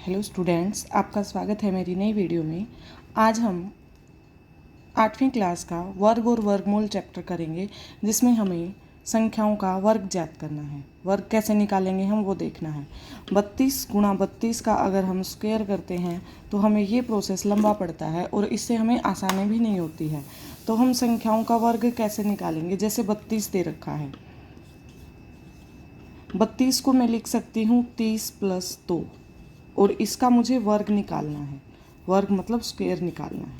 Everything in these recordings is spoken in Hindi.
हेलो स्टूडेंट्स, आपका स्वागत है मेरी नई वीडियो में। आज हम 8वीं क्लास का वर्ग और वर्गमूल चैप्टर करेंगे, जिसमें हमें संख्याओं का वर्ग ज्ञात करना है। वर्ग कैसे निकालेंगे हम वो देखना है। 32 गुणा 32 का अगर हम स्क्वायर करते हैं तो हमें ये प्रोसेस लंबा पड़ता है और इससे हमें आसानी भी नहीं होती है। तो हम संख्याओं का वर्ग कैसे निकालेंगे? जैसे 32 दे रखा है, 32 को मैं लिख सकती हूँ 30 + 2 और इसका मुझे वर्ग निकालना है। वर्ग मतलब स्क्वायर निकालना है।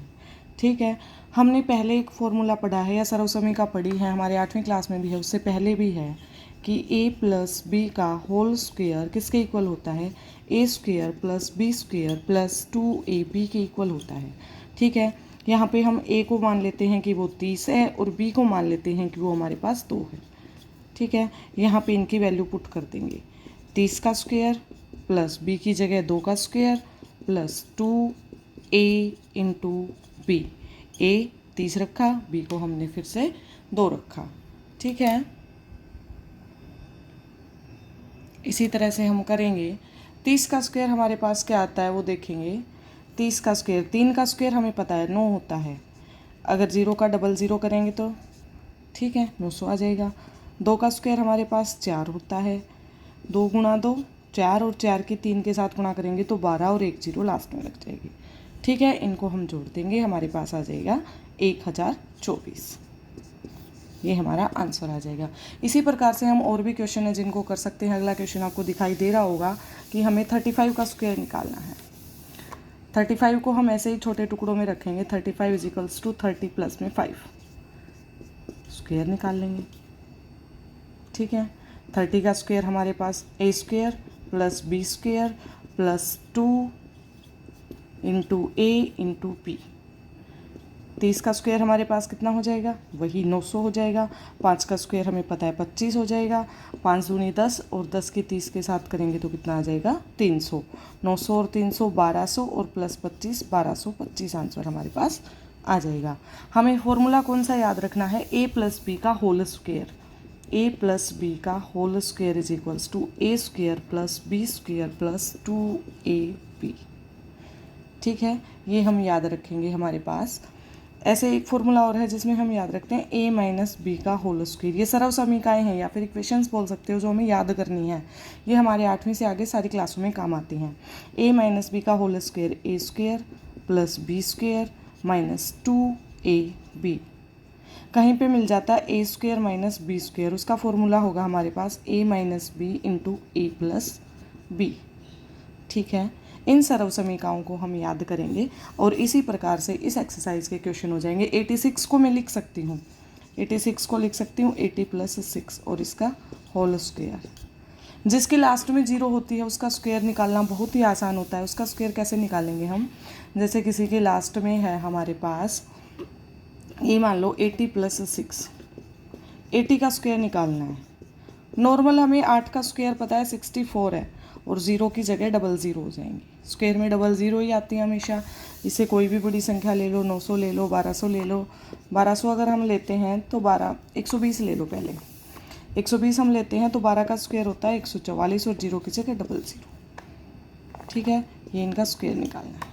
ठीक है, हमने पहले एक फॉर्मूला पढ़ा है या सर्वसमीका पढ़ी है, हमारे 8वीं क्लास में भी है, उससे पहले भी है कि a + b का होल स्क्वायर किसके इक्वल होता है? a² + b² + 2ab के इक्वल होता है। ठीक है, यहाँ पे हम a को मान लेते हैं कि वो 30 है और b को मान लेते हैं कि वो हमारे पास 2 है। ठीक है, यहाँ पे इनकी वैल्यू पुट कर देंगे। 30 का स्क्वायर प्लस b की जगह 2 का square plus 2a into B. a 30 रखा, b को हमने फिर से 2 रखा। ठीक है, इसी तरह से हम करेंगे। 30 का स्क्वायर हमारे पास क्या आता है वो देखेंगे। 30 का स्क्वायर, 3 का स्क्वायर हमें पता है 9 होता है। अगर 0 का डबल 0 करेंगे तो ठीक है 900 आ जाएगा। 2 का स्क्वायर हमारे पास 4 होता है। 2 गुणा 2 4 और 4 की 3 के साथ गुणा करेंगे तो 12 और 1 0 लास्ट में लग जाएगी। ठीक है, इनको हम जोड़ देंगे, हमारे पास आ जाएगा 1024। ये हमारा आंसर आ जाएगा। इसी प्रकार से हम और भी क्वेश्चन है जिनको कर सकते हैं। अगला क्वेश्चन आपको दिखाई दे रहा होगा कि हमें 35 का स्क्वायर निकालना है। 35 को हम ऐसे ही छोटे टुकड़ों में रखेंगे। 35 = 30 + में 5 स्क्वायर निकाल लेंगे। ठीक है, 30 का स्क्वायर हमारे पास a² + b² + 2 into a into p। 30 का स्क्वायर हमारे पास कितना हो जाएगा? वही 900 हो जाएगा। 5 का स्क्वायर हमें पता है 25 हो जाएगा। 5 दूनी 10 और 10 की 30 के साथ करेंगे तो कितना आ जाएगा? 300। 900 और 300 1200 और प्लस 25 1225 आंसर हमारे पास आ जाएगा। हमें फॉर्मूला कौन सा याद रखना है? a + b का होल स्क्वायर। a + b का whole square is equals to a² + b² + 2ab। ठीक है, ये हम याद रखेंगे हमारे पास। ऐसे एक फॉर्मूला और है जिसमें हम याद रखते हैं a - b का होल स्क्वायर। ये सर्व समीकरण हैं या फिर इक्वेशंस बोल सकते हो जो हमें याद करनी है। ये हमारे 8वीं से आगे सारी क्लासों में काम आती हैं। a - b का whole square a² + b² - 2ab। कहीं पे मिल जाता है a² - b², उसका फॉर्मूला होगा हमारे पास a - b into a + b। ठीक है, इन सर्व समीकरणों को हम याद करेंगे और इसी प्रकार से इस एक्सरसाइज के क्वेश्चन हो जाएंगे। 86 को मैं लिख सकती हूँ, 86 को लिख सकती हूँ 80 + 6 और इसका होल स्क्वायर। जिसकी लास्ट में 0 होती है उसका स्क्वायर निकालना बहुत ही आसान होता है। उसका स्क्वायर कैसे निकालेंगे हम? जैसे किसी के लास्ट में है हमारे पास, ये मान लो 80 + 6, 80 का स्क्वायर निकालना है। नॉर्मल हमें 8 का स्क्वायर पता है 64 है और 0 की जगह डबल 0 हो जाएंगी। स्क्वायर में डबल 0 ही आती है हमेशा। इससे कोई भी बड़ी संख्या ले लो, 900 ले लो, 1200 ले लो। 1200 अगर हम लेते हैं तो 120 ले लो। पहले 120 हम लेते हैं तो 12 का स्क्वायर होता है 144 और 0 की जगह डबल 0। ठीक है, ये इनका स्क्वायर निकालना है।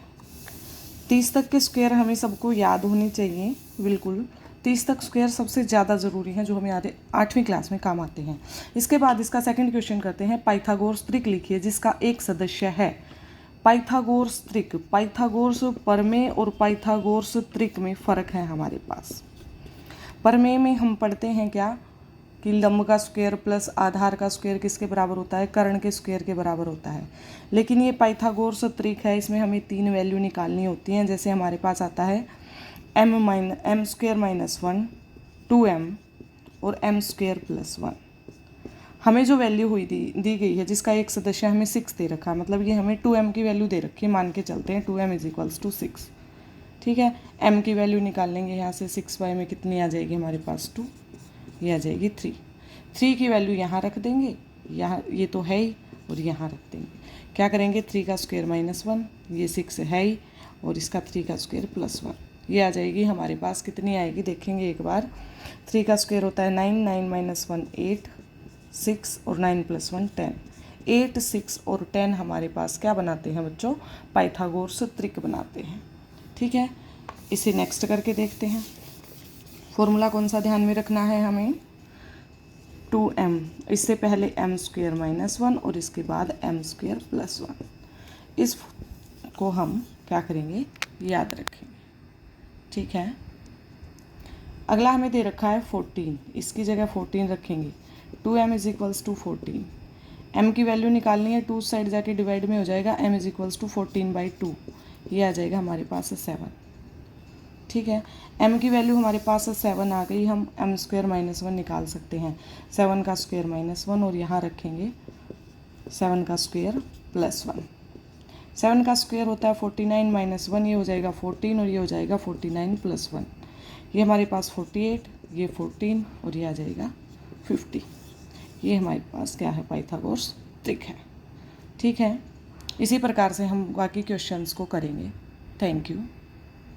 30 तक के स्क्वायर हमें सबको याद होनी चाहिए, बिल्कुल। 30 तक स्क्वायर सबसे ज़्यादा ज़रूरी है जो हमें 8वीं क्लास में काम आते हैं। इसके बाद इसका सेकंड क्वेश्चन करते हैं। पाइथागोरस त्रिक लिखिए जिसका एक सदस्य है। पाइथागोरस त्रिक, पाइथागोरस प्रमेय और पाइथागोरस त्रिक में फ़र्क है हमारे पास। प्रमेय में हम पढ़ते हैं क्या कि लंब का स्क्वायर प्लस आधार का स्क्वायर किसके बराबर होता है? कर्ण के स्क्वायर के बराबर होता है। लेकिन ये पाइथागोरस त्रिक है, इसमें हमें 3 वैल्यू निकालनी होती हैं। जैसे हमारे पास आता है m² - 1 2m और m² + 1। हमें जो वैल्यू हुई दी गई है जिसका एक सदस्य हमें 6 दे रखा है, मतलब ये हमें 2m की वैल्यू दे रखी है। मान के चलते हैं 2m = 6। ठीक है, m की वैल्यू निकाल लेंगे यहाँ से। 6/, में कितनी आ जाएगी हमारे पास? 2, ये आ जाएगी 3। 3 की वैल्यू यहाँ रख देंगे, यहाँ ये तो है ही, और यहाँ रख देंगे। क्या करेंगे? 3 का स्क्वायर -1, ये 6 है ही, और इसका 3 का स्क्वायर +1। ये आ जाएगी हमारे पास। कितनी आएगी देखेंगे एक बार। 3 का स्क्वायर होता है 9, 9 - 1 8, 6 और 9 + 1 10। 8, 6 और 10 हमारे पास क्या बनाते हैं बच्चों, पाइथागोरस त्रिक बनाते हैं। ठीक है, इसे नेक्स्ट करके देखते हैं। फॉर्मूला कौन सा ध्यान में रखना है हमें, 2m, इससे पहले m² - 1 और इसके बाद m² + 1। इसको हम क्या करेंगे, याद रखेंगे। ठीक है, अगला हमें दे रखा है 14, इसकी जगह 14 रखेंगे। 2m = 14, m की वैल्यू निकालनी है, 2 साइड जाके डिवाइड में हो जाएगा, m = 14/2, ये आ जाएगा हमारे पास 7। ठीक है, m की वैल्यू हमारे पास 7 आ गई, हम m² - 1 निकाल सकते हैं, 7 का स्क्वायर -1 और यहाँ रखेंगे 7 का स्क्वायर + 1। 7 का स्क्वायर होता है 49 - 1, ये हो जाएगा 14 और ये हो जाएगा 49 + 1, ये हमारे पास 48, ये 14 और ये आ जाएगा 50। ये हमारे पास क्या है, पाइथागोरस त्रिक है। ठीक है, इसी प्रकार से हम बाकी क्वेश्चंस को करेंगे। Thank you.